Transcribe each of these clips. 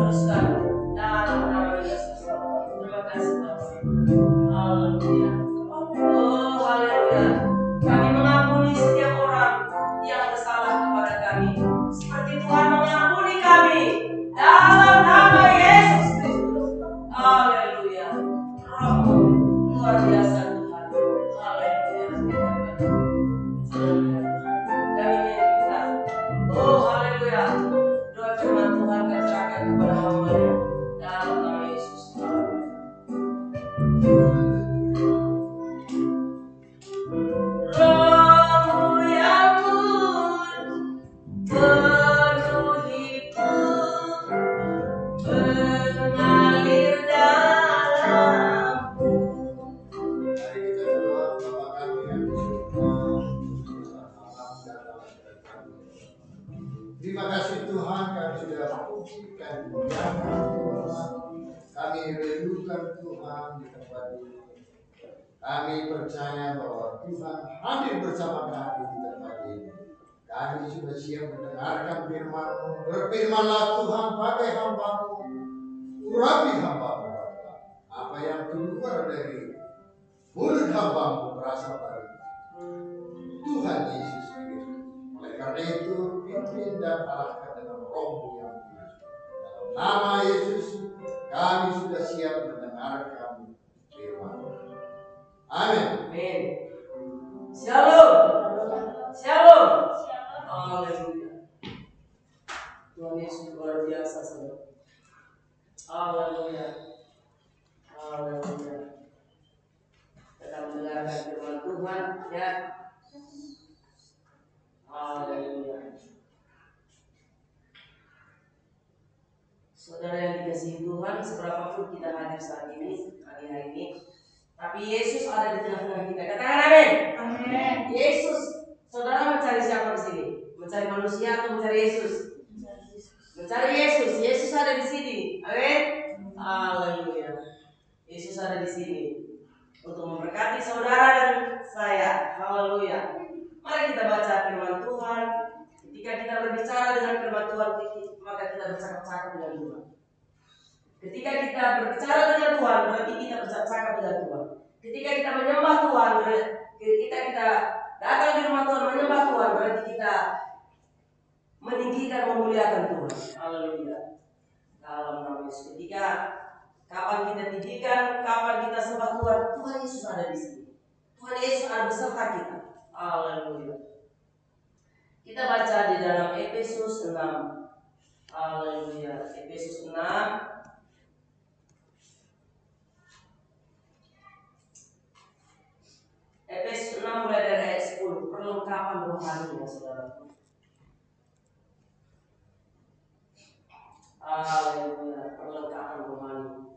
teruskan dalam nama Yesus. Terima kasih Bapak. Haleluya. Oh haleluya. Kami mengampuni setiap orang yang bersalah kepada kami, seperti Tuhan mengampuni kami dalam nama Yesus Kristus. Haleluya. Rohmu luar biasa Tuhan. Haleluya. Oh haleluya. Doa firman Tuhan katakan kepada hamba-Nya dalam nama Yesus. Rohmu yang penuhiku, mengalir dalamku. Mari kita doa Bapa kami yang di surga. Terima kasih Tuhan, kami sudah pujikan dimuliakan Tuhan. Kami rindukan Tuhan di tempat ini. Kami percaya bahwa Tuhan hadir bersama kami di tempat ini. Kami sudah siap mendengarkan firman-Mu. Berfirmanlah Tuhan pakai hamba-Mu. Urapi hamba-Mu Bapa. Apa yang keluar dari mulut hamba-Mu berasal dari Tuhan Yesus Kristus. Oleh karena itu, pimpin dan arahkan dengan Roh-Mu yang kudus. Dalam nama Yesus, kami sudah siap mendengarkan firman-Mu. Amin. Amin. Shalom. Shalom. Haleluya. Tuhan Yesus luar biasa saudara. Haleluya. Haleluya. Kita mendengarkan firman Tuhan ya. Haleluya. Saudara yang dikasihi Tuhan, seberapapun kita hadir saat ini, hari ini, tapi Yesus ada di tengah-tengah kita. Katakan amin. Amin. Yesus, saudara mencari siapa di sini? Mencari manusia atau mencari Yesus? Mencari Yesus. Yesus ada di sini. Amin. Haleluya. Yesus ada di sini untuk memberkati saudara dan saya. Haleluya. Mari kita baca firman Tuhan. Ketika kita berbicara dengan firman Tuhan, maka kita bercakap-cakap dengan Tuhan. Ketika kita berbicara dengan Tuhan, berarti kita bercakap dengan Tuhan. Ketika kita menyembah Tuhan, ketika kita datang di rumah Tuhan menyembah Tuhan, berarti kita meninggikan, memuliakan Tuhan. Haleluya. Dalam nama Yesus. Ketika kapan kita tinggikan, kapan kita sembah Tuhan, Tuhan Yesus ada di sini. Tuhan Yesus ada beserta kita. Haleluya. Kita baca di dalam Efesus 6. Haleluya. Efesus 6. Efesus 6 mulai dari ayat 10. Perlengkapan rohani ya saudara. Haleluya. Perlengkapan rohani.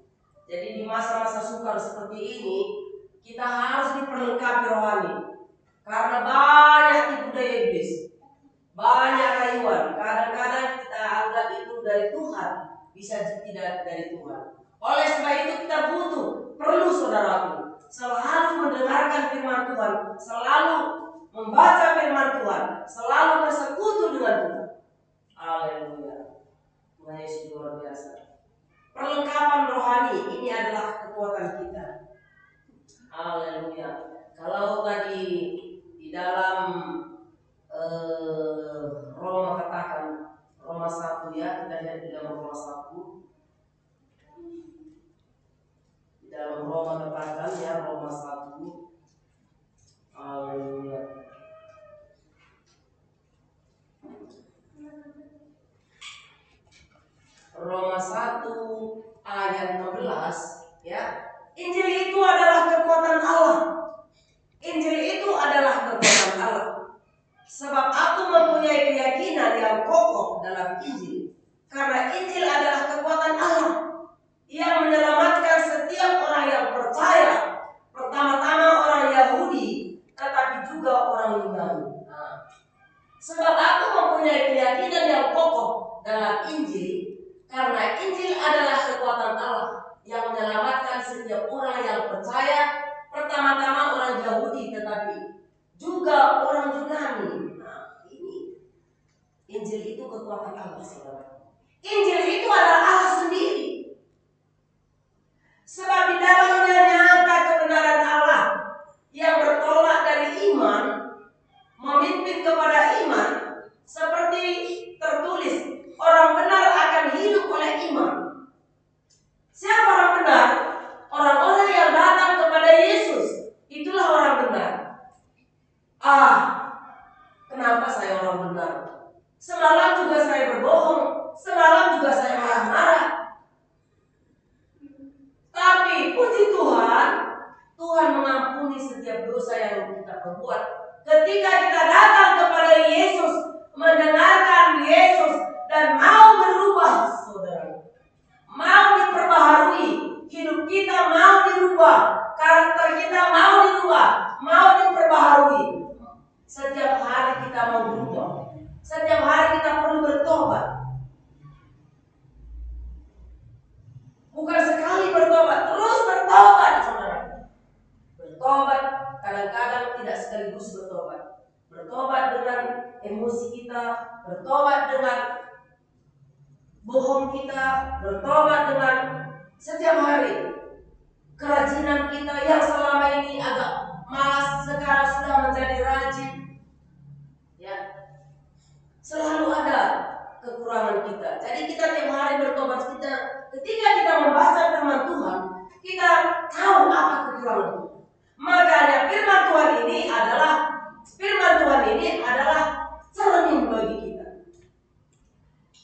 Jadi di masa-masa sukar seperti ini, kita harus diperlengkapi rohani. Karena banyak tipu daya iblis, banyak rayuan. Kadang-kadang kita anggap itu dari Tuhan, bisa tidak dari Tuhan. Oleh sebab itu kita perlu saudaraku, selalu mendengarkan firman Tuhan, selalu membaca firman Tuhan, selalu bersekutu dengan Tuhan. Haleluya. Tuhan Yesus luar biasa. Perlengkapan rohani ini adalah kekuatan kita. Haleluya. Kalau tadi di dalam Roma katakan, Roma 1 ya, kita lihat di dalam Roma 1. Di dalam Roma katakan ya, Roma 1. Haleluya. Roma 1 ayat 16 ya. Injil itu adalah kekuatan Allah. Injil itu adalah kekuatan Allah. Sebab aku mempunyai keyakinan yang kokoh dalam Injil. Karena Injil adalah kekuatan Allah yang menyelamatkan setiap orang yang percaya. Pertama-tama orang Yahudi, tetapi juga orang Yunani. Sebab aku mempunyai keyakinan yang kokoh dalam Injil. Karena Injil adalah kekuatan Allah yang menyelamatkan setiap orang yang percaya, pertama-tama orang Yahudi tetapi juga orang Yunani. Nah, ini Injil itu kekuatan Allah, saudara. Injil itu adalah Allah dirubah, karakter kita mau dirubah, mau diperbaharui. Setiap hari kita mau berubah. Setiap hari kita perlu bertobat. Bukan sekali bertobat, terus bertobat, saudara. Bertobat kadang-kadang tidak sekaligus bertobat. Bertobat dengan emosi kita, bertobat dengan bohong kita, bertobat dengan setiap hari. Kerajinan kita yang selama ini agak malas sekarang sudah menjadi rajin. Ya. Selalu ada kekurangan kita. Jadi kita tiap hari bertobat. Ketika kita membaca firman Tuhan, kita tahu apa kekurangan kita. Makanya firman Tuhan ini adalah cermin bagi kita.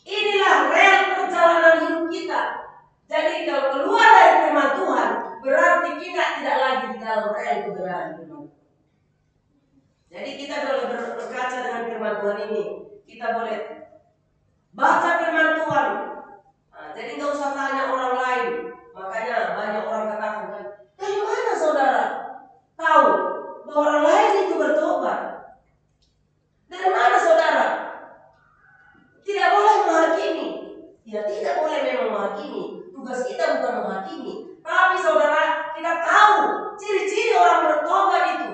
Inilah rel perjalanan hidup kita. Jadi kalau keluar dari firman Tuhan, berarti kita tidak lagi di dalam rel kebenaran firman Tuhan. Jadi kita boleh berkaca dengan firman Tuhan ini. Kita boleh baca firman Tuhan. Nah, jadi nggak usah tanya orang lain. Makanya banyak orang katakan, dari mana saudara tahu bahwa orang lain itu bertobat? Dari mana saudara? Tidak boleh menghakimi. Ya tidak boleh memang menghakimi. Tugas kita bukan menghakimi. Tapi saudara, kita tahu ciri-ciri orang bertobat itu.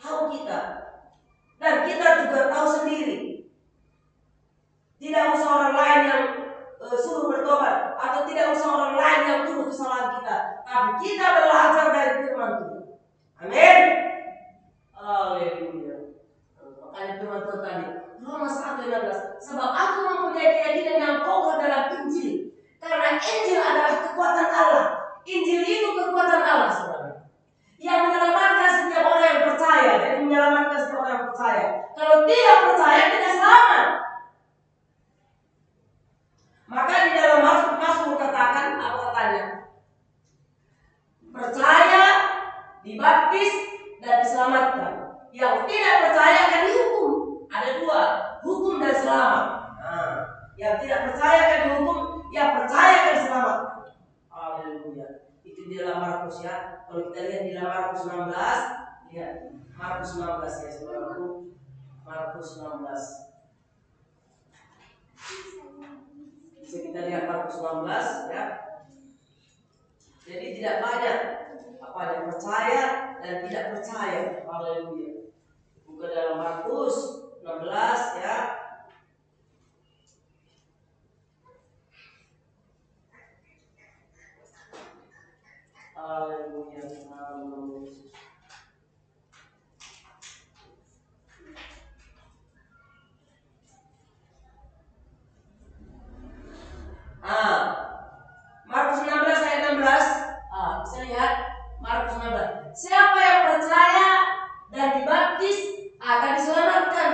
Tahu kita. Dan kita juga tahu sendiri. Tidak usah orang lain yang suruh bertobat, atau tidak usah orang lain yang tuduh kesalahan kita. Tapi kita belajar dari firman Tuhan. Amin. Haleluya. Makanya firman Tuhan tadi, Roma 1:16. Sebab aku mempunyai keyakinan yang kokoh dalam Injil. Karena Injil adalah kekuatan Allah. Injil itu kekuatan Allah, saudara. Yang menyelamatkan setiap orang yang percaya. Jadi menyelamatkan setiap orang yang percaya. Kalau tidak percaya, tidak selamat. Maka di dalam Mazmur katakan, apa katanya? Percaya, dibaptis, dan diselamatkan. Yang tidak percaya akan dihukum. Ada dua, hukum dan selamat. Nah, yang tidak percaya akan dihukum, yang percaya akan selamat. Haleluya. Itu di dalam Markus ya. Kalau kita lihat di dalam Markus 16, lihat Markus 16 ya, saudaraku. Markus 16. Bisa kita lihat Markus 16 ya. Jadi tidak banyak apa yang percaya dan tidak percaya. Haleluya. Buka dalam Markus 16 ya. Haleluya. Markus 16 ayat 16. Bisa lihat Markus 16. Siapa yang percaya dan dibaptis akan diselamatkan,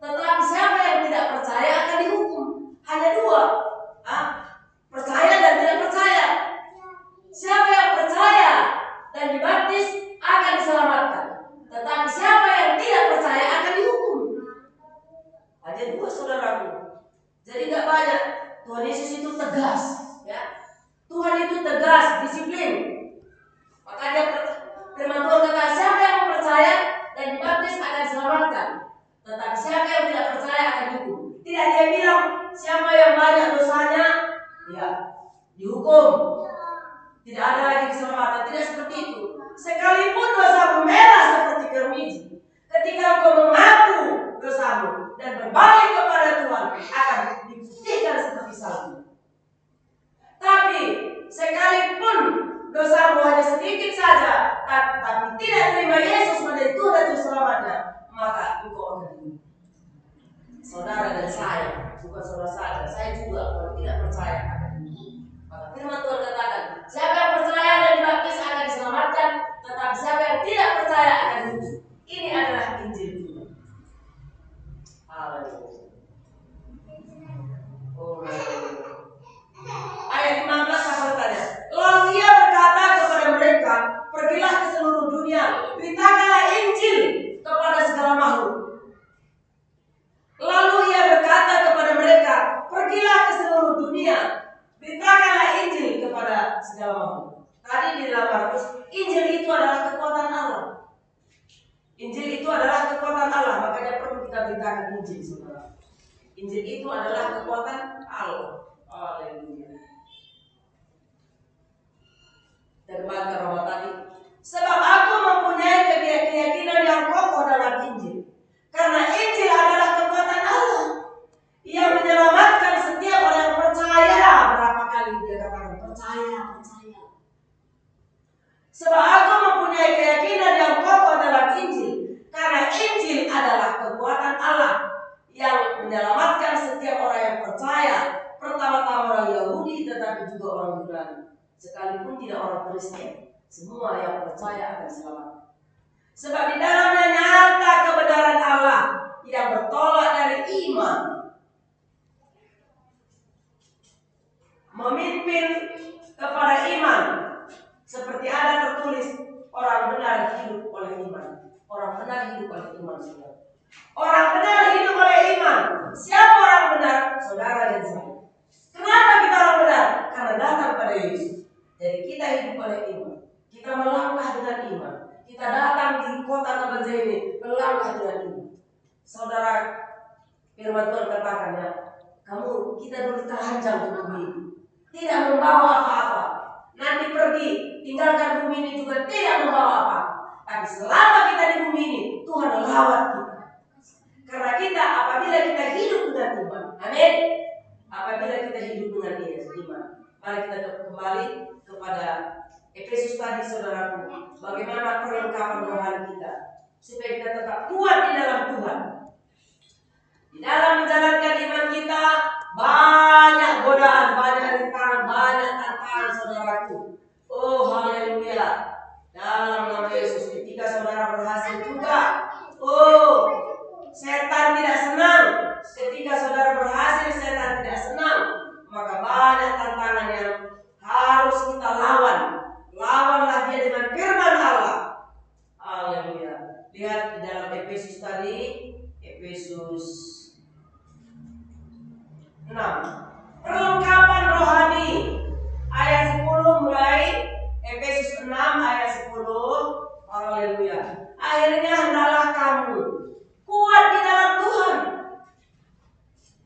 tetapi siapa yang tidak percaya akan dihukum. Hanya dua. Percaya dan tidak percaya. Siapa yang percaya dan dibaptis akan diselamatkan, tetapi siapa yang tidak percaya akan dihukum. Hanya dua, saudaraku. Jadi tidak banyak. Tuhan Yesus itu tegas, ya. Tuhan itu tegas, disiplin. Makanya firman Tuhan kata, siapa yang percaya dan dibaptis akan diselamatkan, tetapi siapa yang tidak percaya akan dihukum. Tidak dia bilang siapa yang banyak dosanya, ya dihukum. Tidak ada lagi keselamatan. Tidak seperti itu. Sekalipun dosamu merah seperti kermiji, ketika engkau mengaku dosamu dan berbalik kepada Tuhan, akan diputihkan seperti salju. Tapi sekalipun dosamu hanya sedikit saja, tapi tidak terima Yesus menjadi Tuhan dan Juru Selamatnya, maka engkau akan dihukum. Saudara dan saya, bukan saudara saja, saya juga kalau tidak percaya akan dihukum. Maka firman Tuhan katakan, siapa yang percaya dan dibaptis akan diselamatkan, tetapi siapa yang tidak percaya akan dihukum. Ini adalah Injil Tuhan. Haleluya. Ayat 15 apa katanya? Lalu ia berkata kepada mereka, pergilah ke seluruh dunia, beritakanlah Injil kepada segala makhluk. Lalu ia berkata kepada mereka, pergilah ke seluruh dunia, beritakanlah Injil kepada segala makhluk. Tadi di dalam Markus, Injil itu adalah kekuatan Allah. Injil itu adalah kekuatan Allah, makanya perlu kita beritakan Injil, saudara. Injil itu adalah kekuatan Allah. Haleluya. Dan baca Roma tadi, sebab aku mempunyai keyakinan yang kokoh dalam Injil. Karena Injil adalah kekuatan Allah yang menyelamatkan setiap orang yang percaya. Berapa kali dia katakan percaya. Sebab aku mempunyai keyakinan yang kokoh dalam Injil. Karena Injil adalah kekuatan Allah yang menyelamatkan setiap orang yang percaya. Pertama-tama orang Yahudi, tetapi juga orang Yunani. Sekalipun tidak orang Kristen, semua yang percaya akan selamat. Sebab di dalamnya nyata kebenaran Allah yang bertolak dari iman, memimpin kepada iman. Seperti ada tertulis, orang benar hidup oleh iman. Orang benar hidup oleh iman, saudara. Orang benar hidup oleh iman. Siapa orang benar? Saudara dan saya. Kenapa kita orang benar? Karena datang pada Yesus. Jadi kita hidup oleh iman. Kita melangkah dengan iman. Kita datang di kota Tabaja ini melangkah dengan iman. Saudara, firman Tuhan katakan ya, kita dulu telanjang di bumi ini, tidak membawa apa-apa. Nanti pergi, tinggalkan bumi ini juga tidak membawa apa. Tapi selama kita di bumi ini, Tuhan melawat kita. Karena kita, apabila kita hidup dengan iman, amin. Apabila kita hidup dengan iman, mari kita kembali kepada Efesus tadi, saudaraku. Bagaimana perlengkapan rohani kita supaya kita tetap kuat di dalam Tuhan. Di dalam menjalankan iman kita, banyak godaan, banyak rintangan, banyak tantangan, saudaraku. Oh, haleluya. Dalam nama Yesus, ketika saudara berhasil juga, oh, setan tidak senang. Ketika saudara berhasil, setan tidak senang. Maka banyak tantangan yang harus kita lawan. Lawanlah dia dengan firman Allah. Haleluya. Lihat di dalam Efesus tadi, Efesus 6. Perlengkapan rohani ayat 10 mulai Efesus 6 ayat 10. Haleluya. Akhirnya hendaklah kamu kuat di dalam Tuhan,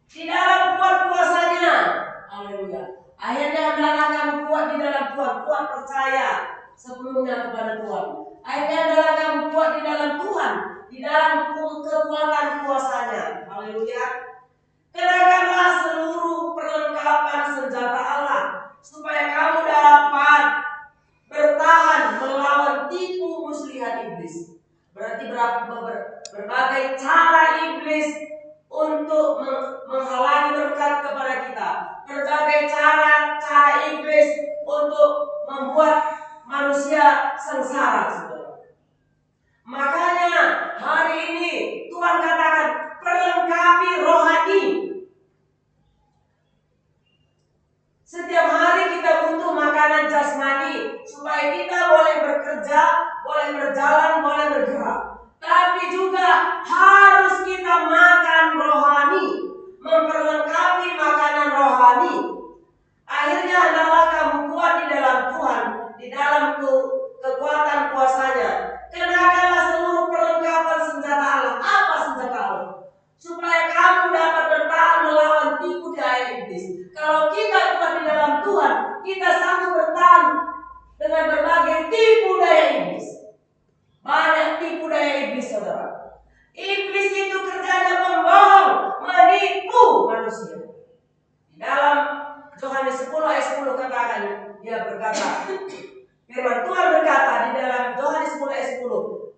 di dalam kuat kuasanya. Haleluya. Akhirnya hendaklah kamu kuat di dalam Tuhan, kuat percaya sepenuhnya kepada Tuhan. Akhirnya hendaklah kamu kuat di dalam Tuhan, di dalam kekuatan kuasanya. Haleluya. Kenakanlah seluruh perlengkapan senjata Allah, supaya kamu dapat bertahan melawan tipu muslihat iblis. Berarti berbagai cara iblis untuk menghalangi berkat kepada kita. Berbagai cara iblis untuk membuat manusia sengsara, saudara. Makanya hari ini Tuhan katakan perlengkapi rohani. Setiap hari kita butuh makanan jasmani supaya kita boleh bekerja, boleh berjalan, boleh bergerak. Tapi juga harus kita makan rohani, memperlengkapi makanan rohani. Akhirnya adalah kamu kuat di dalam Tuhan, di dalam kekuatan kuasanya. Kenakanlah seluruh perlengkapan senjata Allah. Apa senjata Allah? Supaya kamu dapat bertahan melawan tipu daya iblis. Kalau kita kuat di dalam Tuhan, kita sanggup bertahan dengan berbagai tipu daya iblis. Banyak tipu daya iblis, saudara. Iblis itu kerjanya membohong, menipu manusia. Di dalam Yohanes 10 ayat 10 katakan, dia berkata, firman Tuhan berkata di dalam Yohanes 10 ayat 10,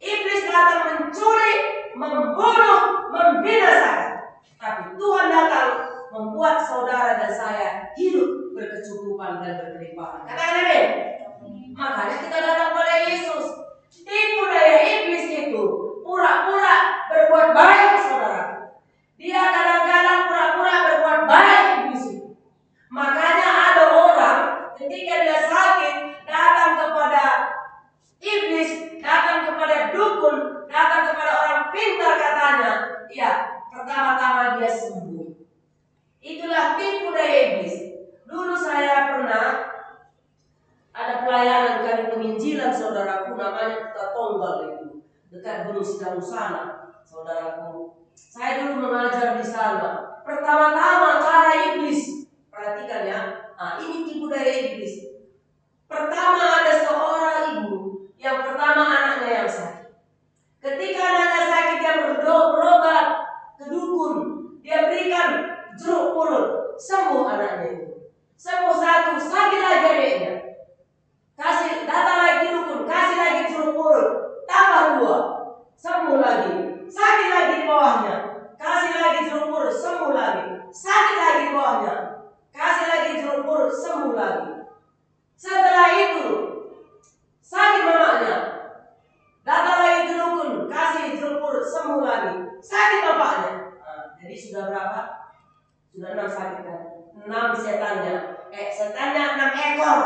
iblis datang mencuri, membunuh, membinasakan. Tapi Tuhan datang membuat saudara dan saya hidup berkecukupan dan berkelimpahan. Katakan amin. Makanya kita datang pada Yesus. Tipu daya iblis itu pura-pura berbuat baik, saudara. Dia kadang-kadang pura-pura berbuat baik iblis itu. Makanya ada orang ketika dia sakit datang kepada iblis, datang kepada dukun, datang kepada orang pintar, katanya, ya, pertama-tama dia sembuh. Itulah tipu daya iblis. Dulu saya pernah namanya Kota Tonggal itu, dekat Gunung Sidang sana, saudaraku. Saya dulu mengajar di sana. Pertama-tama cara iblis, perhatikan ya. Nah, ini tipu daya iblis. Pertama ada seorang ibu yang pertama anaknya yang sakit. Ketika anaknya sakit dia berobat ke dukun, dia berikan jeruk purut, sembuh anaknya itu. Sembuh satu, sakit lagi adiknya. Kasih datang lagi dukun, kasih lagi jeruk purut, tambah dua, sembuh lagi. Sakit lagi di bawahnya, kasih lagi jeruk purut, sembuh lagi. Sakit lagi di bawahnya, kasih lagi jeruk purut, sembuh lagi. Setelah itu sakit mamanya, datang lagi ke dukun, kasih jeruk purut, sembuh lagi. Sakit bapaknya. Nah, jadi sudah berapa? Sudah 6 sakit kan? 6 setannya. Setannya 6 ekor.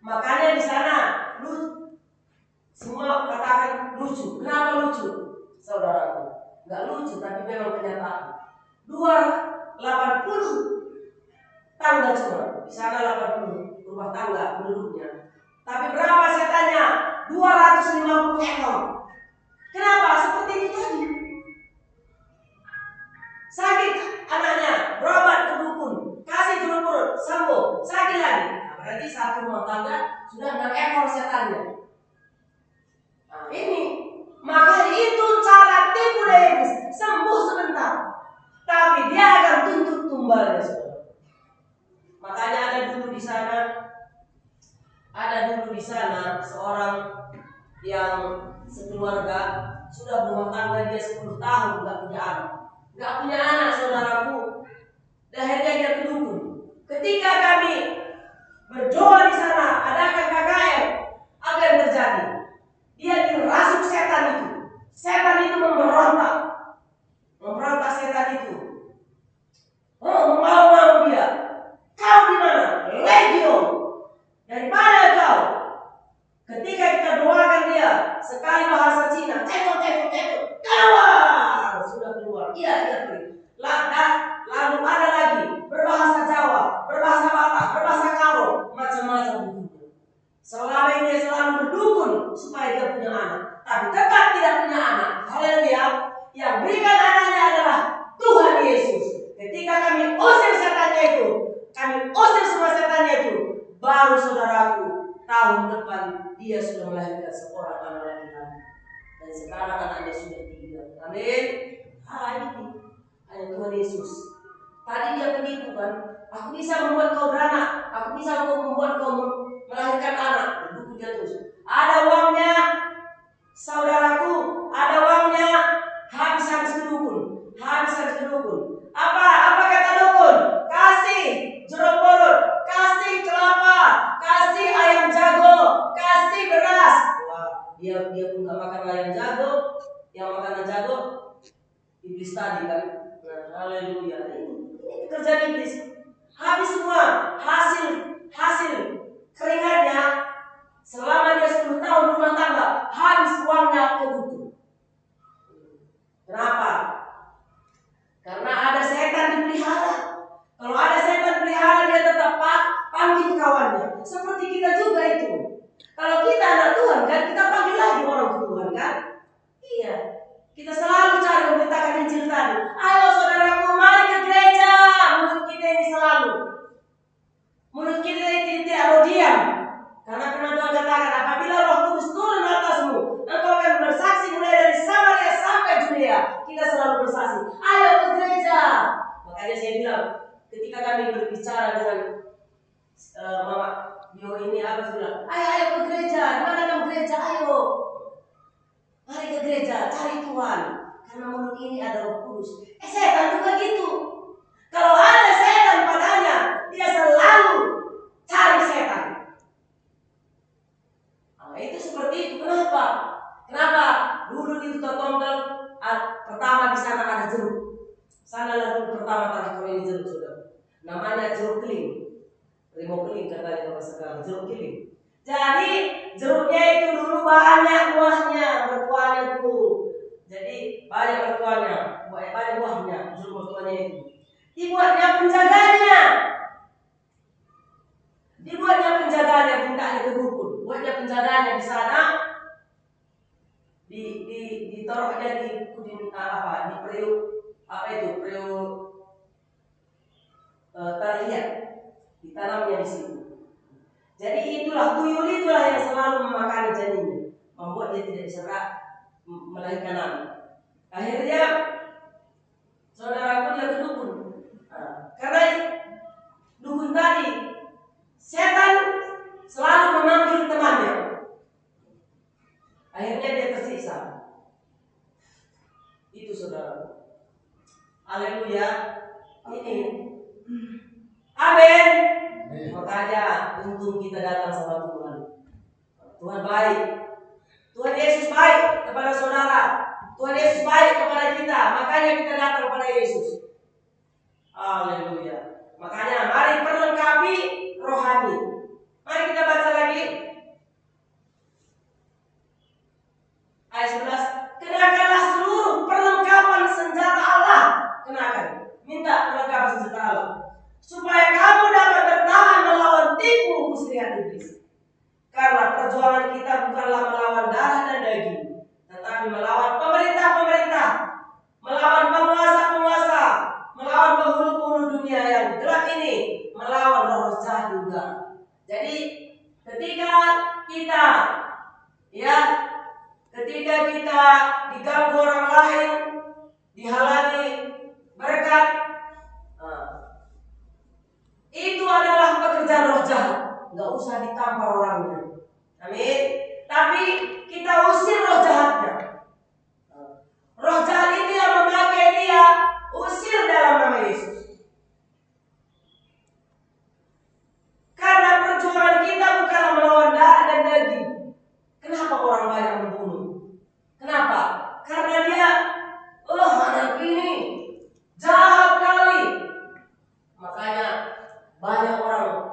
Makanya di sana lucu. Semua katakan lucu. Kenapa lucu? Saudaraku, nggak lucu tapi memang kenyataan. 280 tangga cuma. Di sana 80 rumah tangga penduduknya. Tapi berapa setannya? 250 ekor. Kenapa? Seperti itu tadi. Sakit anaknya, berobat ke dukun, kasih jeruk purut, sembuh, sakit lagi. Nah, berarti satu rumah tangga sudah 6 ekor setannya. Nah, ini maka itu cara tipu daya iblis. Sembuh sebentar, tapi dia akan tuntut tumbalnya. Makanya ada dulu di sana seorang yang sekeluarga sudah berumah tangga, dia 10 tahun nggak punya anak saudaraku. Akhirnya dia ke dukun. Ketika kami berdoa di sana, adakan KKR, apa yang terjadi? Dia dirasuk setan itu. Setan itu memberontak setan itu. Oh, mau dia. Kau di mana? Legio. Dari mana kau? Ketika kita doakan dia, sekali bahasa Cina, cekok, keluar, sudah keluar. Iya pergi. Lalu ada lagi berbahasa Jawa, berbahasa Batak, berbahasa Karo, macam-macam begitu. Selama ini dia selalu berdukun supaya dia punya anak, tapi tetap tidak punya anak. Haleluya. Yang berikan anaknya adalah Tuhan Yesus. Ketika kami usir setannya itu, kami usir semua setannya itu, baru saudaraku, tahun depan dia sudah melahirkan seorang anak lagi. Dan sekarang anaknya sudah 3. Amin. Ini hanya Tuhan Yesus. Tadi dia penipu kan? Aku bisa membuat kau beranak, aku bisa membuat kau melahirkan anak. Begitu dia terus. Ada uangnya, saudaraku, ada uangnya. Habis ke dukun. Apa kata dukun? Kasih jeruk purut, kasih kelapa, kasih ayam jago, kasih beras. Wah, dia pun gak makan ayam jago, yang makan jago iblis tadi kan. Nah, haleluya. Ini pekerjaan iblis. Habis semua hasil keringatnya selama dia 10 tahun rumah tangga, habis uangnya ke dukun. Kenapa? Karena ada setan dipelihara. Kalau ada setan pelihara, dia tetap panggil kawannya. Seperti kita juga itu. Kalau kita anak Tuhan kan, kita panggil lagi orang Tuhan kan? Iya. Kita selalu cari memberitakan Injil tadi. Ayo saudaraku, mari ke gereja. Mulut kita ini selalu. Mulut kita ini tidak diam. Karena firman Tuhan katakan, apabila Roh Kudus turun atasmu, engkau akan bersaksi mulai dari Samaria sampai Judea. Kita selalu bersaksi. Ayo ke gereja. Makanya saya bilang, ketika kami berbicara dengan Mama Bio ini, apa bilang, ayo ke gereja. Di mana kamu gereja? Ayo. Mari ke gereja, cari Tuhan. Karena mulut ini ada Roh Kudus. Setan juga gitu. Kalau ada setan padanya, dia selalu cari setan. Nah, itu seperti itu. Kenapa? Dulu di Kota Tonggal, pertama di sana ada jeruk. Sana lalu pertama kali kalau ini jeruk sudah. Namanya jeruk keling. Rimau keling katanya kalau sekarang jeruk keling. Jadi jeruknya itu dulu banyak buahnya, bertuanya dulu. Jadi banyak bertuanya, banyak buahnya, jeruk bertuanya itu. Dibuatnya penjaganya, mintanya ke dukun. Buatnya penjaganya di sana, di periuk periuk terlihat ditanamnya di situ. Jadi tuyul itulah yang selalu memakan janinnya, membuat dia tidak bisa melahirkan anak. Akhirnya saudaraku dia ke dukun. Karena dukun tadi, setan selalu memanggil temannya. Akhirnya dia tersiksa. Itu saudara. Haleluya. Ini. Amin. Makanya untung kita datang sama Tuhan. Tuhan baik. Tuhan Yesus baik kepada saudara. Tuhan Yesus baik kepada kita. Makanya kita datang kepada Yesus. Haleluya. Makanya mari perlengkapi rohani. Mari kita baca lagi ayat 11. Kenakanlah seluruh perlengkapan senjata Allah. Kenakan. Minta perlengkapan senjata Allah supaya kamu dapat bertahan melawan tipu muslihat iblis. Karena perjuangan kita bukanlah melawan darah dan daging, tetapi melawan pemerintah-pemerintah, melawan penguasa-penguasa, melawan penghulu-penghulu dunia yang gelap ini, melawan roh jahat juga. Jadi ketika kita diganggu orang lain, dihalangi berkat, itu adalah pekerjaan roh jahat. Nggak usah ditampar orangnya. Amin. Tapi kita usir roh jahatnya. Roh jahat itu yang memakai dia, usir dalam nama Yesus. Karena perjuangan kita bukan melawan darah dan daging. Kenapa orang banyak membunuh? Kenapa? Karena dia, anak ini jahat kali. Makanya banyak orang,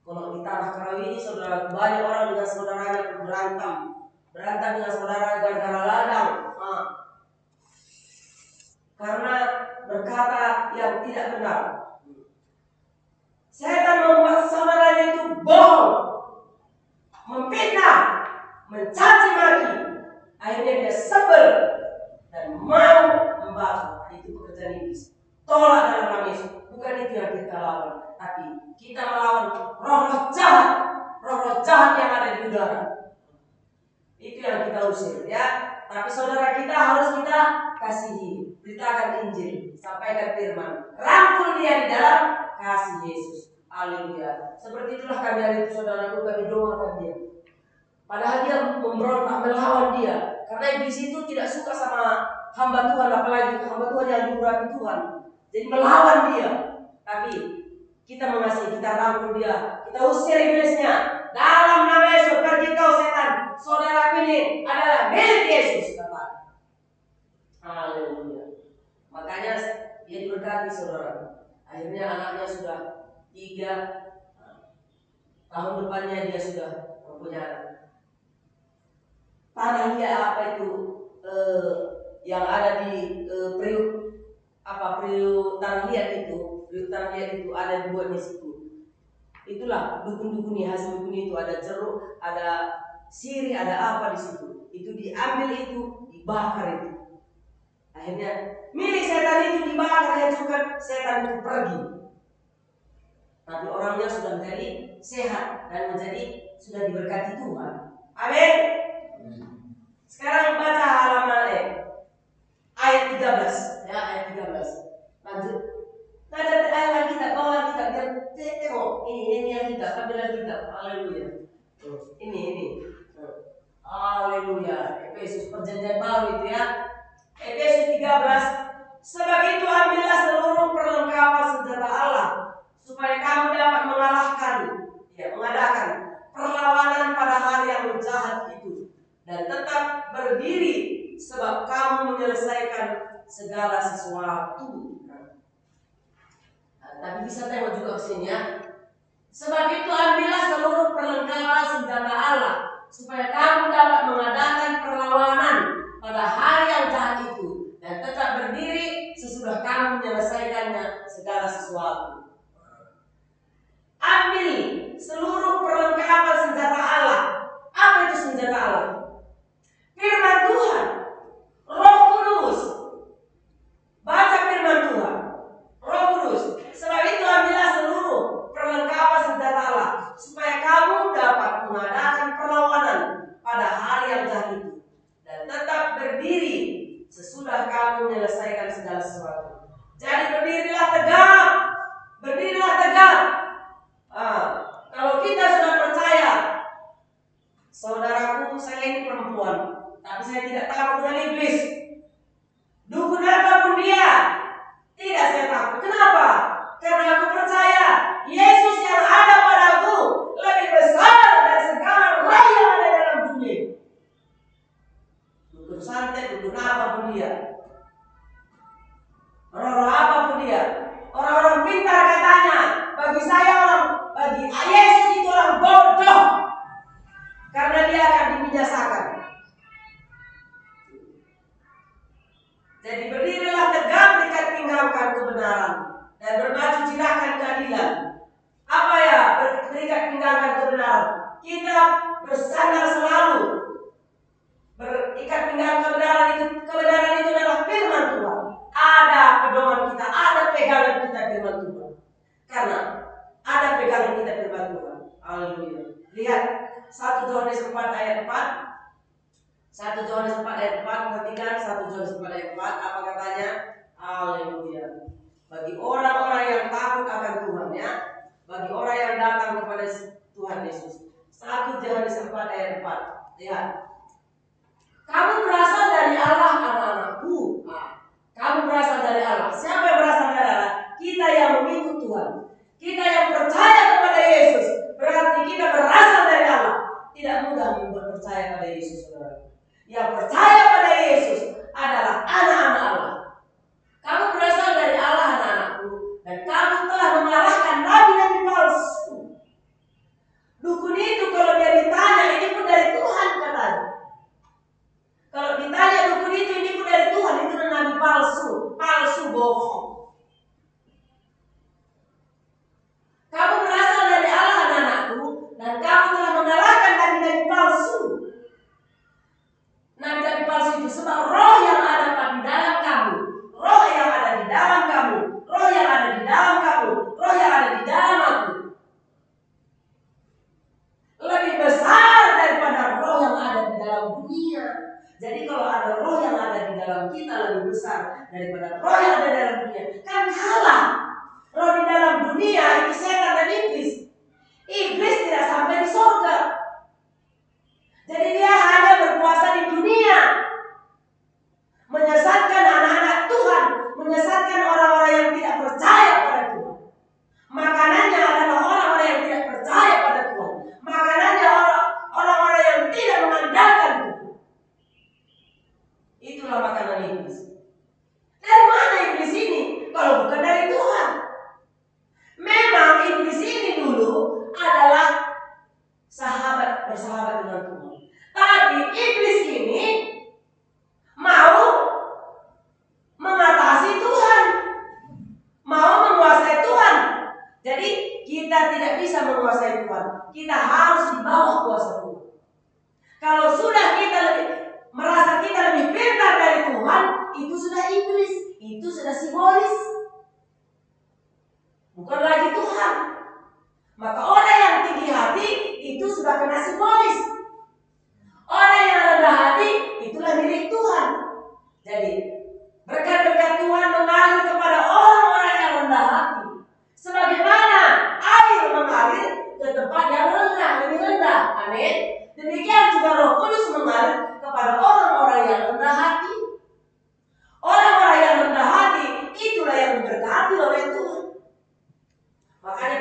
kalau di tanah Karawi ini saudara, banyak orang dengan saudaranya berantem dengan saudara gara-gara ladang, karena berkata yang tidak benar. Setan membuat saudaranya itu bohong, memfitnah, mencaci maki. Akhirnya dia sebel dan mau membalas. Itu pekerjaan iblis. Tolak dalam nama Yesus. Bukan itu yang kita lawan, tapi kita melawan roh-roh jahat yang ada di udara. Itu yang kita usir, ya. Tapi saudara kita harus kita kasihi, beritakan Injil, sampaikan firman, rangkul dia di dalam kasih Yesus. Haleluya. Seperti itulah kami hari itu saudaraku, kami doakan dia. Padahal dia memberontak melawan dia, karena iblis itu tidak suka sama hamba Tuhan, apalagi hamba Tuhan yang diurapi Tuhan. Jadi melawan dia. Tapi kita mengasihi, kita rangkul dia, kita usir iblisnya. Dalam nama Yesus, pergi kau setan. Saudara ini adalah milik Yesus, kata. Haleluya. Makanya dia diberkati saudara. Akhirnya anaknya sudah 3 tahun depannya dia sudah mempunyai tanah dia yang ada di periuk tanah liat itu. Periuk tanah liat itu ada dibuatnya situ. Itulah dukun-dukun hasil dukun itu, ada jeruk, ada sirih, ada apa di situ. Itu diambil, itu dibakar itu. Akhirnya milik setan itu dibakar, hancurkan, setan itu pergi. Tapi orangnya sudah menjadi sehat dan sudah diberkati Tuhan. Amin. Sekarang baca halaman ayat 13, ya, ayat 13. Lanjut. Ada ayat kita, bawa kita biar tengok. Ini yang kita, ambil kita. Haleluya. Ini. Haleluya. Efesus perjanjian baru itu, ya. Efesus 13. Sebab itu ambillah seluruh perlengkapan senjata Allah, supaya kamu dapat mengadakan perlawanan pada hari yang jahat itu, dan tetap berdiri, sebab kamu menyelesaikan segala sesuatu. Tapi bisa tengok juga ke sini, ya. Sebab itu ambillah seluruh perlengkapan senjata Allah, supaya kamu dapat mengadakan perlawanan pada hari yang jahat itu, dan tetap berdiri sesudah kamu menyelesaikannya segala sesuatu. Ambil seluruh perlengkapan senjata Allah. Apa itu senjata Allah? Firman Tuhan, Roh Kudus, akan kebenaran. Kita bersandar selalu, berikat pinggang kebenaran itu adalah firman Tuhan. Ada pedoman kita, ada pegangan kita firman Tuhan. Karena ada pegangan kita firman Tuhan. Haleluya. Lihat 1 Yohanes 4 ayat 4. 1 Yohanes 4 ayat 4, perhatikan 1 Yohanes 4 ayat 4, apa katanya? Haleluya. Bagi orang-orang yang takut akan Tuhan, ya, bagi orang yang datang kepada Tuhan Yesus. 1 Yohanes 4 ayat 4. Lihat. Kamu berasal dari Allah, anak-anakku. Kamu berasal dari Allah. Siapa yang berasal dari Allah? Kita yang mengikut Tuhan. Kita yang percaya kepada Yesus. Berarti kita berasal dari Allah. Tidak mudah membuat percaya pada Yesus, saudara. Yang percaya pada Yesus adalah anak-anak Allah. Kamu berasal dari Allah, anak-anakku, dan kamu telah mengalahkan nabi-nabi palsu. Dukun itu kalau dia ditanya, ini pun dari Tuhan katanya. Kalau ditanya dukun itu, ini pun dari Tuhan, itu nabi palsu, bohong. Kamu berasal dari Allah, anak-anakku, dan kamu telah mengalahkan nabi-nabi palsu. Nabi-nabi palsu itu sebab roh yang ada di dalam kamu, roh yang ada di dalam kamu, roh yang ada di dalam kamu, roh yang ada di dalam aku, lebih besar daripada roh yang ada di dalam dunia. Jadi kalau ada roh yang ada di dalam kita lebih besar daripada roh yang ada di dalam dunia, kan kalah. Roh di dalam dunia itu setan dan iblis. Iblis tidak sampai di surga. Jadi dia hanya berkuasa di dunia, menyesatkan anak-anak Tuhan, menyesatkan orang-orang yang tidak percaya pada Tuhan. Makanannya adalah orang-orang yang tidak percaya pada Tuhan. Makanannya orang-orang yang tidak mengandalkan Tuhan. Itulah makanan iblis. Dari mana iblis ini? Kalau bukan dari Tuhan. Memang iblis ini dulu adalah bersahabat dengan Tuhan. Tapi iblis ini mau mengatasi Tuhan, mau menguasai Tuhan. Jadi kita tidak bisa menguasai Tuhan. Kita harus di bawah kuasa Tuhan. Kalau sudah kita merasa kita lebih pintar dari Tuhan, itu sudah iblis, itu sudah simbolis, bukan lagi Tuhan. Maka orang yang tinggi hati itu sudah kena simbolis. Orang yang rendah hati itulah milik Tuhan. Jadi berkat-berkat Tuhan mengalir kepada orang-orang yang rendah hati, sebagaimana air mengalir ke tempat yang lebih rendah. Amin. Demikian juga Roh Kudus mengalir kepada orang-orang yang rendah hati. Orang-orang yang rendah hati itulah yang diberkati oleh Tuhan. Makanya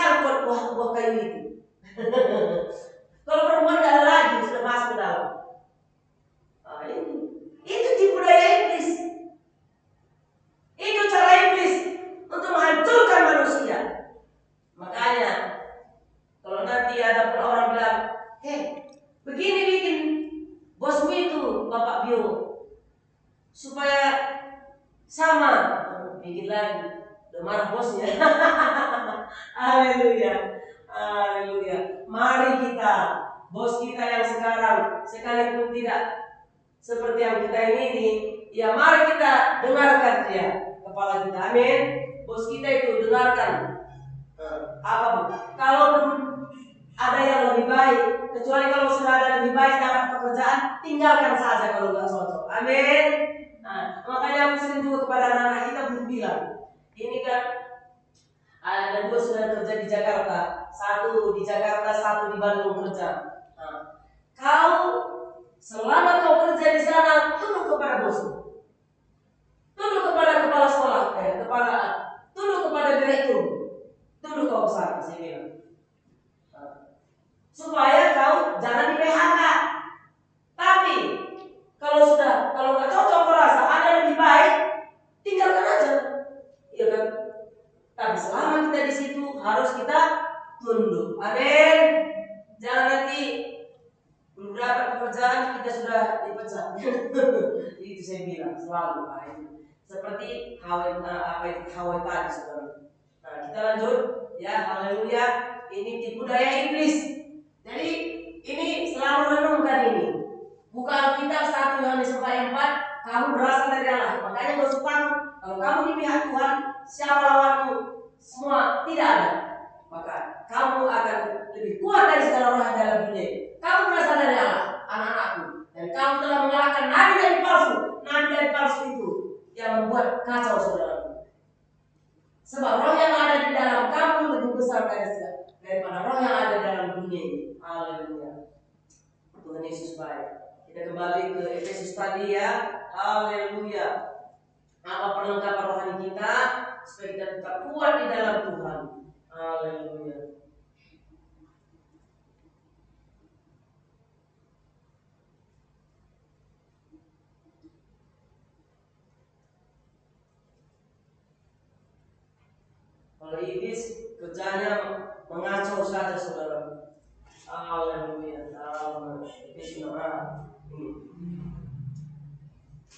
disangkut buah kayu itu. Kalau perempuan tidak ada lagi, sudah masuk ke dalam. Nah, itu tipu daya iblis. Itu cara iblis untuk menghancurkan manusia. Makanya kalau nanti ada orang bilang, begini bikin bosmu itu Bapak Bio supaya sama, bikin lagi, udah marah bosnya. Haleluya, haleluya. Mari kita, bos kita yang sekarang sekalipun tidak seperti yang kita ini, ya mari kita dengarkan dia, kepala kita. Amin. Bos kita itu dengarkan. Apa? Kalau ada yang lebih baik, kecuali kalau sudah ada lebih baik dapat pekerjaan, tinggalkan saja kalau nggak cocok. Amin. Nah, makanya aku sering juga kepada anak-anak kita bilang, ini kan ada 2 sudah kerja di Jakarta, 1 di Jakarta, 1 di Bandung kerja. Nah, kau selama kau kerja di sana, tunduk kepada bosmu, tunduk kepada kepala sekolah, tunduk kepada direktur, tunduk kau besar, saya bilang. Supaya kau jangan di PHK. Tapi kalau nggak cocok merasa ada yang lebih baik, tinggalkan aja, iya kan? Tapi selama kita di situ harus kita tunduk. Amin. Jangan nanti belum dapat pekerjaan kita sudah dipecat. Itu saya bilang selalu. Seperti Hawa tadi, saudara. Nah, kita lanjut ya, haleluya. Ini tipu daya iblis. Jadi ini selalu renungkan ini. Buka Alkitab 1 Yohanes 4:4, kamu berasal dari Allah. Makanya gak usah takut. Kalau kamu di pihak Tuhan, siapa lawanmu? Semua tidak ada. Maka kamu akan lebih kuat dari segala roh dalam dunia. Kamu berasal dari Allah, anak-anakku. Dan kamu telah mengalahkan nabi dari palsu. Nabi dari palsu itu yang membuat kacau saudaraku. Sebab roh yang ada di dalam kamu lebih besar daripada roh yang ada di dalam dunia ini. Haleluya. Tuhan Yesus baik. Kita kembali ke Efesus tadi ya. Haleluya. Apa perlengkapan rohani kita supaya kita tetap kuat di dalam Tuhan. Haleluya. Kalau iblis kerjanya mengacau saja saudara. Haleluya.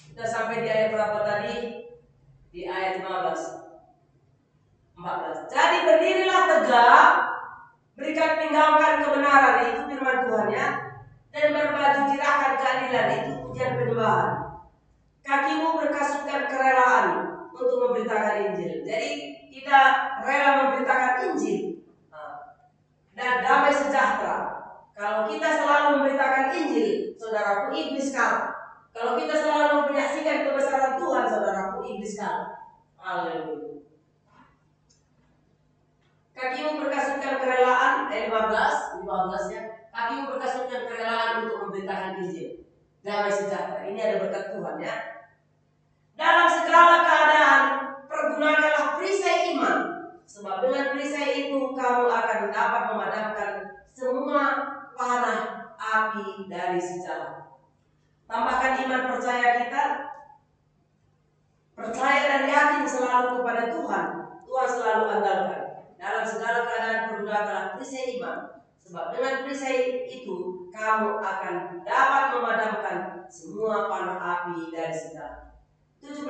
Kita sampai di ayat berapa tadi? Di ayat 14. Jadi berdirilah tegak, berikan pinggangkan kebenaran, itu firman Tuhan ya, dan berbaju jirahkan keadilan, itu pujian penyembahan. Kakimu berkasutkan kerelaan untuk memberitakan Injil. Jadi kita rela memberitakan Injil dan damai sejahtera. Kalau kita selalu memberitakan Injil, saudaraku, iblis kalah. Kalau kita selalu menyaksikan kebesaran Tuhan, saudaraku, iblis kalah. Haleluya. Kakimu berkasutkan kerelaan, 15 ya. Kakimu berkasutkan kerelaan untuk memberitakan Injil. Damai sejahtera. Ini ada berkat Tuhan ya. Dalam segala keadaan, pergunakanlah perisai iman. Sebab dengan perisai itu kamu akan dapat memadamkan semua panah api dari si jahat. Tambahkan iman percaya kita. Percaya dan yakin selalu kepada Tuhan. Tuhan selalu andalkan. Dalam segala keadaan pergunakanlah perisai iman. Sebab dengan perisai itu kamu akan dapat memadamkan semua panah api dari si jahat. 17.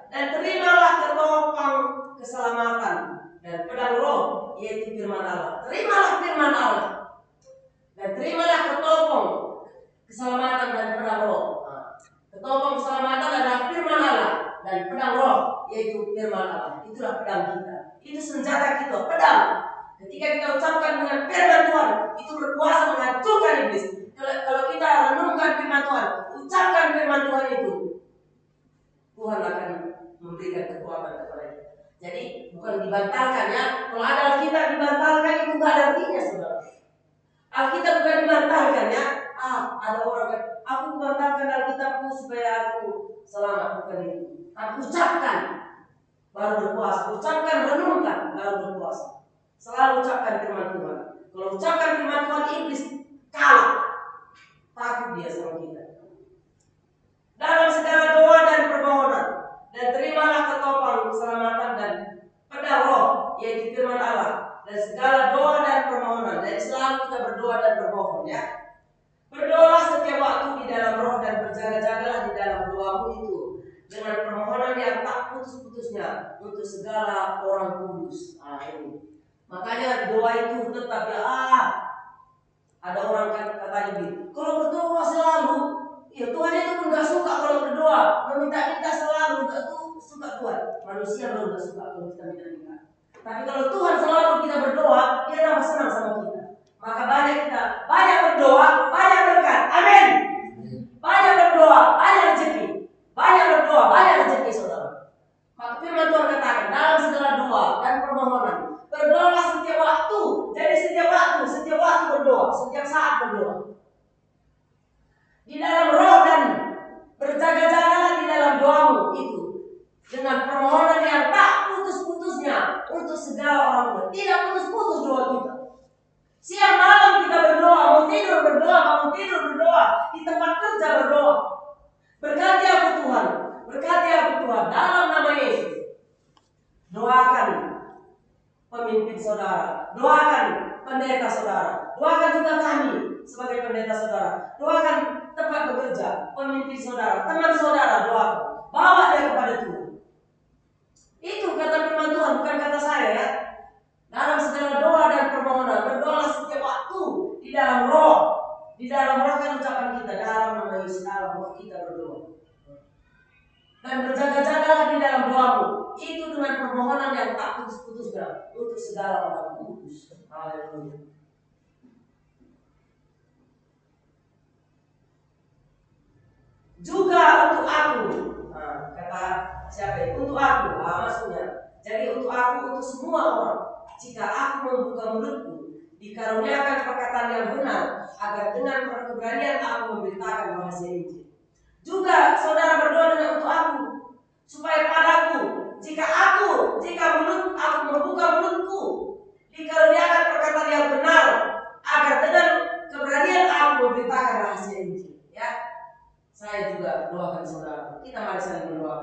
Dan terimalah ketopang keselamatan dan pedang roh, yaitu firman Allah. Terimalah firman Allah. Dan terimalah ketopang keselamatan dan pedang roh. Ketopang keselamatan adalah firman Allah, dan pedang roh yaitu firman Allah. Itulah pedang kita. Itu senjata kita, pedang. Ketika kita ucapkan dengan firman Tuhan, itu berkuasa menghancurkan iblis. Kalau kita renungkan firman Tuhan, ucapkan firman Tuhan itu, Tuhan akan memberikan kekuatan kepada kita. Jadi bukan dibantalkan ya. Kalau ada Alkitab dibantalkan itu gak ada artinya saudara. Alkitab bukan dibantalkan ya. Ada orang kan, aku membantalkan Alkitabku supaya aku selamat, bukan itu. Tapi ucapkan baru berpuasa. Ucapkan, renungkan baru berpuasa. Selalu ucapkan firman Tuhan. Kalau ucapkan firman Tuhan, iblis kalah. Takut dia sama kita. Dalam segala doa dan permohonan, dan terimalah ketopang keselamatan dan pedang roh, yaitu firman Allah, dan segala doa dan permohonan. Dan selalu kita berdoa dan bermohon, ya. Berdoalah setiap waktu di dalam roh dan berjaga-jagalah di dalam doamu itu dengan permohonan yang tak putus-putusnya untuk segala orang kudus. Ini. Makanya doa itu tetap ya. Ada orang katanya begini, kalau berdoa selalu, ya Tuhan itu pun gak suka kalau berdoa, meminta-minta selalu, gak tuh suka Tuhan. Manusia baru gak suka kalau kita minta-minta. Tapi kalau Tuhan selalu kita berdoa, dia tambah senang sama kita. Maka banyak berdoa, banyak berkat. Amin. Banyak berdoa, banyak rezeki. Banyak berdoa, banyak rezeki, saudara. Maka firman Tuhan katakan dalam segala doa dan permohonan, berdoalah setiap waktu. Jadi setiap waktu berdoa, setiap saat berdoa. Di dalam roh dan berjaga-jagalah di dalam doamu itu dengan permohonan yang tak putus-putusnya untuk segala orang. Tidak putus-putus doa kita. Siang malam kita berdoa, mau tidur berdoa, mau tidur berdoa, di tempat kerja berdoa. Berkati aku Tuhan, berkati aku Tuhan dalam nama Yesus. Doakan pemimpin saudara, doakan pendeta saudara, doakan juga kami sebagai pendeta saudara, doakan tempat bekerja, pemimpin saudara, teman saudara, doakan, bawa dia kepada Tuhan. Itu kata firman Tuhan, bukan kata saya, ya. Dalam segala doa dan permohonan, berdoalah setiap waktu di dalam roh. Di dalam roh kan ucapan kita, dalam nama Yesus, dalam roh kita berdoa. Dan berjaga-jagalah di dalam doamu. Itu dengan permohonan yang tak putus-putusnya untuk segala orang kudus. Haleluya. Juga untuk aku. Kata siapa itu? Untuk aku. Maksudnya. Jadi untuk aku, untuk semua orang. Jika aku membuka mulutku, dikaruniakan perkataan yang benar, agar dengan keberanian aku memberitakan rahasia Injil. Juga saudara berdoa dengan untuk aku, supaya padaku, jika mulut aku membuka mulutku, dikaruniakan perkataan yang benar, agar dengan keberanian aku memberitakan rahasia Injil. Ya, saya juga doakan saudara. Kita mari saling berdoa,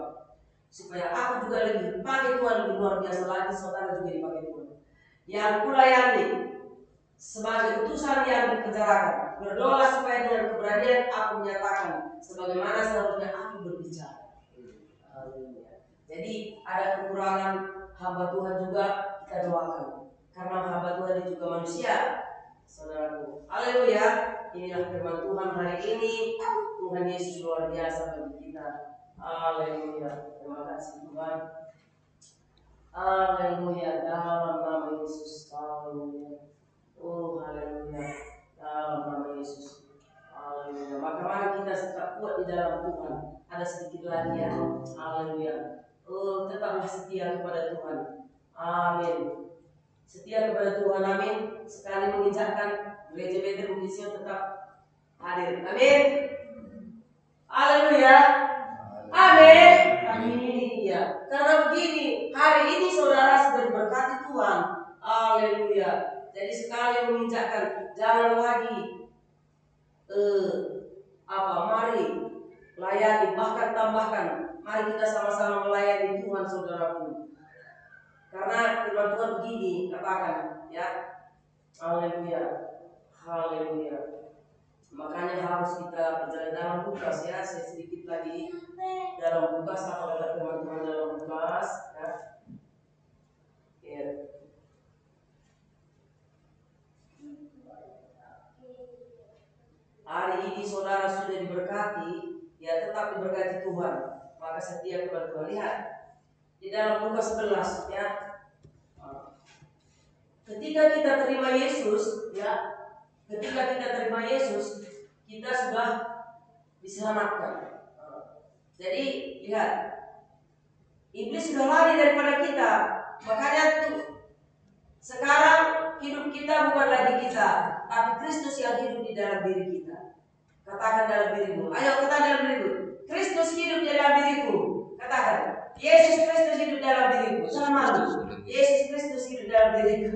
supaya aku juga lebih dipakai Tuhan lebih luar biasa lagi, saudara juga dipakai Tuhan. Yang kulayani sebagai utusan yang dipenjarakan, berdoa supaya dengan keberanian aku menyatakan sebagaimana seharusnya aku berbicara. Jadi ada kekurangan hamba Tuhan juga kita doakan, karena hamba Tuhan itu juga manusia, saudaraku. Haleluya. Inilah firman Tuhan hari ini. Tuhan Yesus luar biasa bagi kita. Haleluya. Terima kasih Tuhan. Haleluya. Dalam nama Yesus. Haleluya. Oh haleluya. Dalam nama Yesus. Haleluya. Maka mari kita tetap kuat di dalam Tuhan. Ada sedikit lagi, ya. Haleluya. Oh, tetaplah setia kepada Tuhan. Amin. Setia kepada Tuhan. Amin. Sekali menginjakkan gereja Betel Bukit tetap hadir. Amin. Haleluya. Amin. Amin. Ya. Karena begini, hari ini saudara sudah diberkati Tuhan. Haleluya. Jadi sekali menginjakkan, jangan lagi mari layani, bahkan tambahkan, mari kita sama-sama melayani Tuhan, saudaraku. Karena firman Tuhan begini katakan, ya. Haleluya. Haleluya. Makanya harus kita berjalan dalam Lukas, ya. Saya sedikit lagi dalam Lukas, apa kata firman Tuhan dalam Lukas, ya. Ya. Hari ini saudara sudah diberkati, ya tetap diberkati Tuhan. Maka setia kepada Tuhan. Lihat di dalam Lukas 11, ya. Ketika kita terima Yesus, ya, kita sudah diselamatkan. Jadi lihat, iblis sudah lari daripada kita. Makanya sekarang hidup kita bukan lagi kita, tapi Kristus yang hidup di dalam diri kita. Katakan dalam dirimu. Ayo katakan dalam dirimu. Kristus hidup di dalam diriku. Katakan. Yesus Kristus hidup dalam diriku. Jangan malu. Yesus Kristus hidup dalam diriku.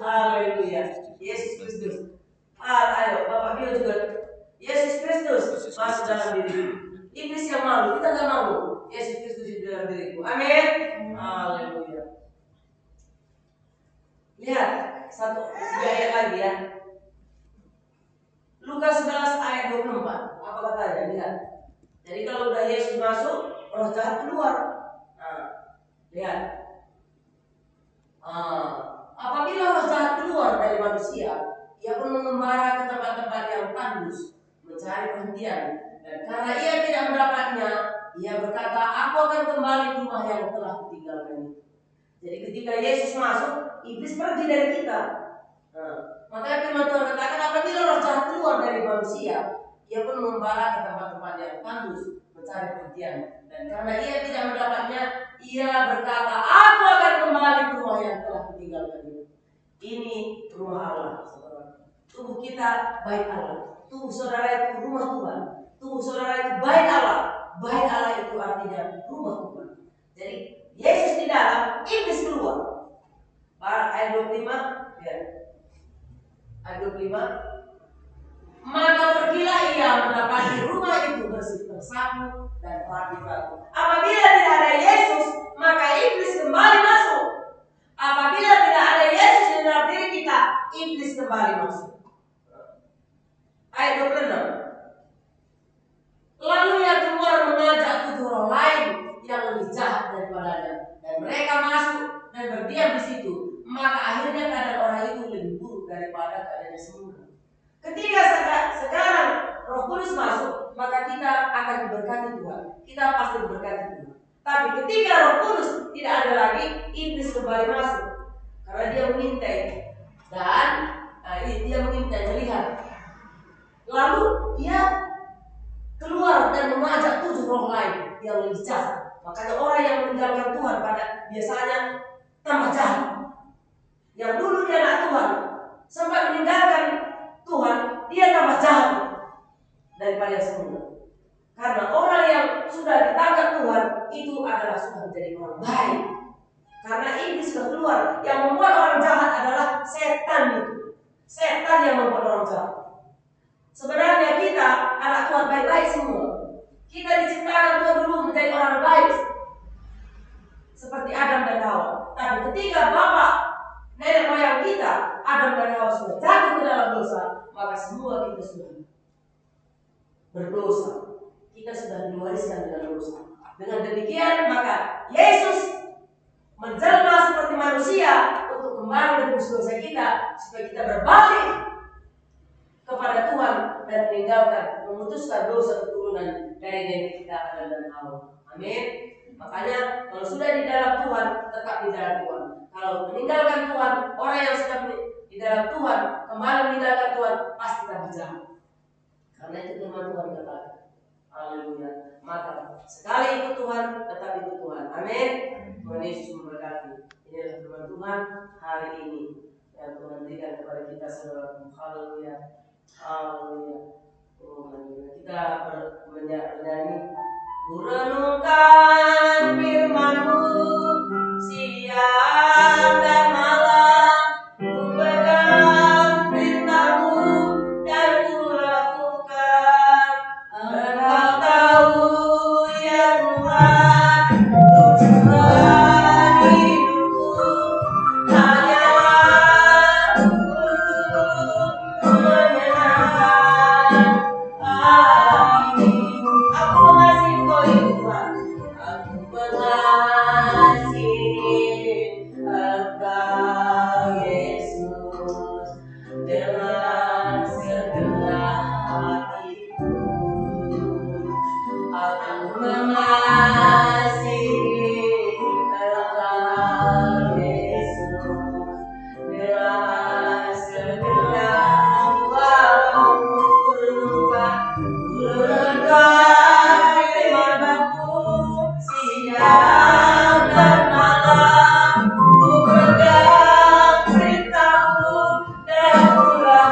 Haleluya. Yesus Kristus. Ayo, Bapak Bio juga. Yesus Kristus masuk dalam diriku. Iblis yang malu, kita gak malu. Yesus Kristus hidup dalam diriku. Amin. Haleluya. Lihat satu ayat lagi ya. Lukas 11 ayat 24. Apa katanya? Lihat. Jadi kalau udah Yesus masuk, roh jahat keluar. Lihat. Apabila roh jahat keluar dari manusia, ia pun mengembara ke tempat-tempat yang tandus, mencari perhentian. Dan karena ia tidak mendapatnya, ia berkata, aku akan kembali ke rumah yang telah kutinggalkan. Jadi ketika Yesus masuk, iblis pergi dari kita. Makanya firman Tuhan katakan, apabila roh jahat keluar dari manusia, ia pun mengembara ke tempat-tempat yang tandus, mencari perhentian. Dan karena ia tidak mendapatnya, ia berkata, aku akan kembali ke rumah yang telah kutinggalkan. Ini rumah Allah, saudara. Tubuh kita bait Allah. Tubuh saudara itu rumah Tuhan. Tubuh saudara itu bait Allah. Bait Allah itu artinya rumah Tuhan. Jadi Yesus di dalam, iblis keluar. Ayat 25, ya. Ayat 25. Maka pergilah ia mendapati rumah itu bersih tersapu dan rapi-rapi. Apabila tidak ada Yesus, maka iblis kembali masuk. Apabila tidak ada Yesus di dalam diri kita, iblis kembali masuk. Ayat 26. Lalu ia keluar mengajak 7 orang lain yang lebih jahat daripadanya, dan mereka masuk dan berdiam di situ. Maka akhirnya keadaan orang itu lebih buruk daripada keadaannya semula. Ketika sekarang Roh Kudus masuk, maka kita akan diberkati Tuhan. Kita pasti diberkati Tuhan. Tapi ketika Roh Kudus tidak ada lagi, iblis kembali masuk. Karena dia mengintai. Dan dia mengintai, melihat. Lalu dia keluar dan mengajak 7 roh lain yang lebih jahat. Makanya orang yang meninggalkan Tuhan pada biasanya tambah jahat. Yang dulu dia anak Tuhan, sampai meninggalkan Tuhan, dia tambah jahat daripada yang semula. Karena orang yang sudah ditangkap Tuhan itu adalah sudah menjadi orang baik. Karena iblis sudah keluar. Yang membuat orang jahat adalah setan itu. Setan yang membuat orang jahat. Sebenarnya kita anak Tuhan baik-baik semua. Kita diciptakan Tuhan dulu menjadi orang baik, seperti Adam dan Hawa. Tapi ketika bapak nenek moyang kita, Adam dan Hawa sudah jatuh ke dalam dosa, maka semua kita sudah berdosa. Kita sudah diwariskan dengan dosa. Dengan demikian maka Yesus menjelma seperti manusia untuk kembali menebus dosa kita, supaya kita berbalik kepada Tuhan dan meninggalkan, memutuskan dosa keturunan dari nenek kita Adam dan Hawa. Amin. Makanya kalau sudah di dalam Tuhan, tetap di dalam Tuhan. Kalau meninggalkan Tuhan, orang yang sudah di dalam Tuhan kembali meninggalkan Tuhan, pasti tambah jahat. Karena itu firman Tuhan katakan. Haleluya. Maka sekali ikut Tuhan, tetap ikut Tuhan. Amin. Tuhan Yesus memberkati. Inilah firman Tuhan hari ini yang Tuhan berikan kepada kita saudara. Haleluya. Haleluya. Oh, haleluya. Kita bernyanyi. Kurenungkan firman-Mu siang dan malam, ku pegang perintah-Mu dan ku lakukan. Engkau tahu ya Tuhan, tujuan hidupku hanyalah untuk menyenangkan hati. Aku mengasihi Engkau ya Tuhan. Aku mengasihi Engkau Yesus dengan segenap hatiku. Aku mengasihi Engkau Yesus dengan segenap waktu. Kurenungkan firman-Mu siang dan malam, ku pegang perintah-Mu dan ku lakukan.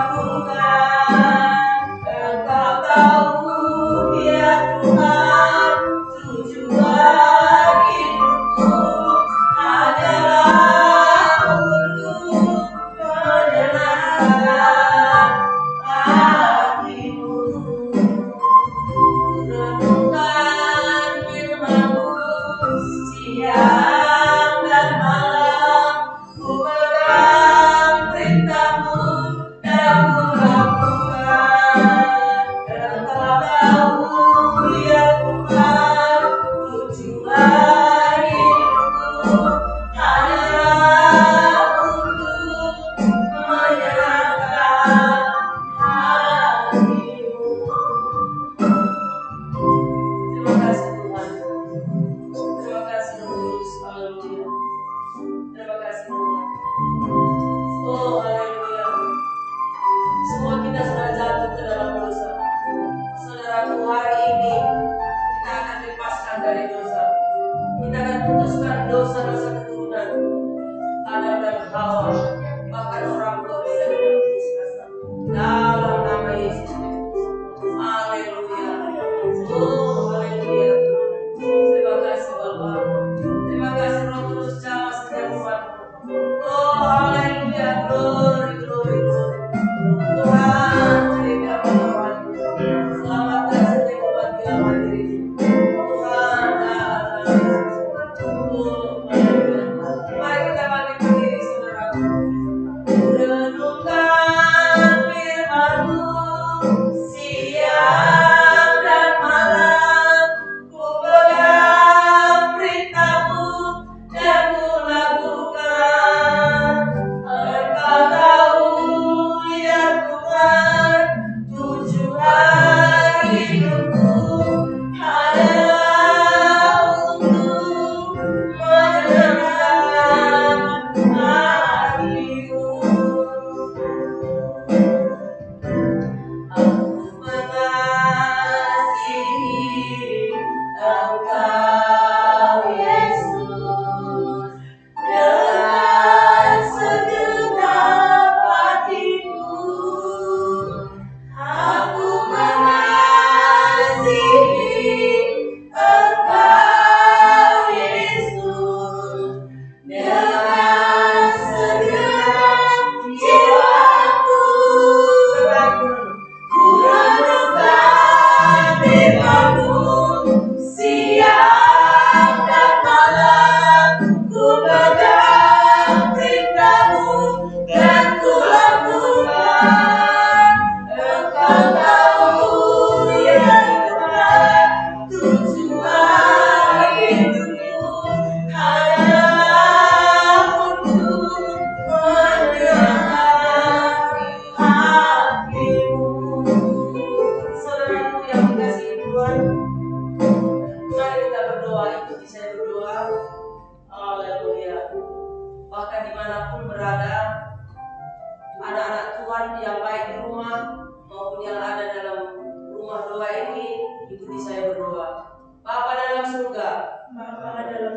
anak-anak Tuhan yang baik di rumah maupun yang ada dalam rumah doa ini, ikuti saya berdoa. Bapa dalam surga,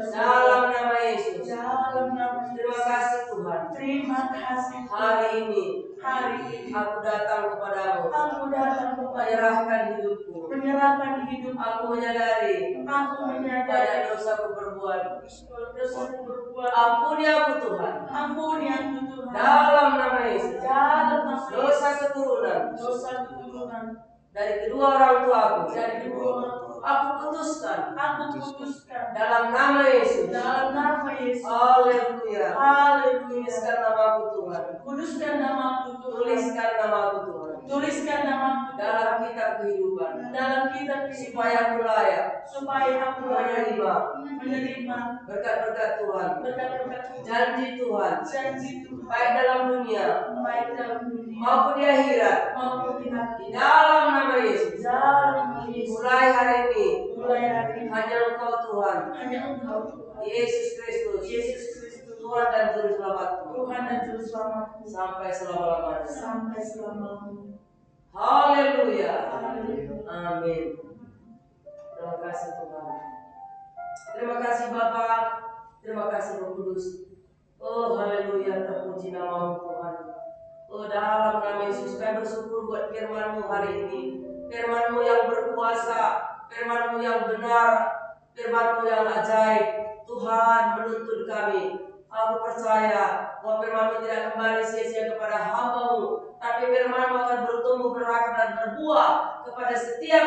dalam nama Yesus, terima kasih Tuhan. Hari ini aku datang kepadamu, menyerahkan hidupku. Aku menyadari banyak dosaku berbuat. Ampuni aku Tuhan. Dalam nama Yesus. Dosa keturunan dari kedua orang tuaku. Aku putuskan dalam nama Yesus. Haleluya. Tuliskan namaku Tuhan. Tuliskan namaku dalam kitab kehidupan. Supaya aku layak menerima berkat-berkat Tuhan. Janji Tuhan. Baik dalam dunia maupun di akhirat. Di dalam nama Yesus. Mulai hari ini hanya Engkau Tuhan. Yesus Kristus Tuhan dan Juru Selamatku sampai selama-lamanya. Haleluya. Amin. Terima kasih Tuhan. Terima kasih Bapa. Terima kasih Roh Kudus. Oh haleluya, terpuji namamu Tuhan. Oh dalam nama Yesus kami bersyukur buat firman-Mu hari ini. Firman-Mu yang berkuasa, firman-Mu yang benar, firman-Mu yang ajaib. Tuhan menuntun kami. Aku percaya bahwa firman-Mu tidak kembali sia-sia kepada hamba-Mu, tapi firman-Mu akan bertumbuh, berakar dan berbuah kepada setiap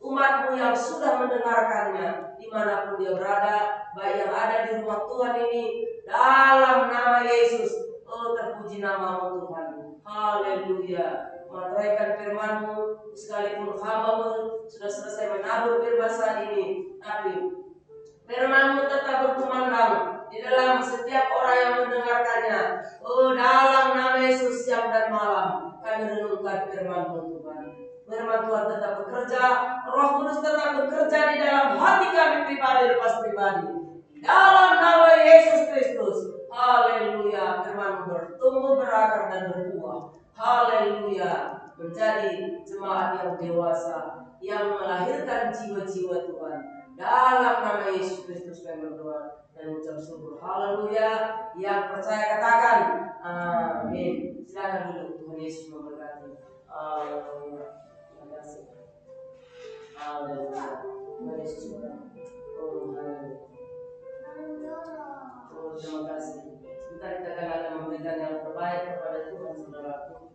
umat-Mu yang sudah mendengarkannya dimanapun dia berada, baik yang ada di rumah Tuhan ini, dalam nama Yesus. Oh terpuji namamu Tuhan. Haleluya. Materaikan firman-Mu, sekalipun hamba-Mu sudah selesai menabur firman saat ini, tapi firman-Mu tetap berkumandang di dalam setiap orang yang mendengarkannya. Oh dalam nama Yesus, siang dan malam kami renungkan firman-Mu Tuhan. Firman Tuhan tetap bekerja, Roh Kudus tetap bekerja di dalam hati kami pribadi lepas pribadi. Dalam nama Yesus Kristus. Haleluya. Firman-Mu bertumbuh, berakar dan berbuah. Haleluya. Menjadi jemaat yang dewasa, yang melahirkan jiwa-jiwa Tuhan. Dalam nama Yesus Kristus kami berdoa dan ucap syukur. Haleluya. Yang percaya katakan amin. Silakan duduk. Tuhan Yesus memberkati. Haleluya. Terima kasih. Haleluya. Tuhan Yesus memberkati. Oh haleluya. Oh terima kasih. Sebentar kita akan memberikan yang terbaik kepada Tuhan saudaraku.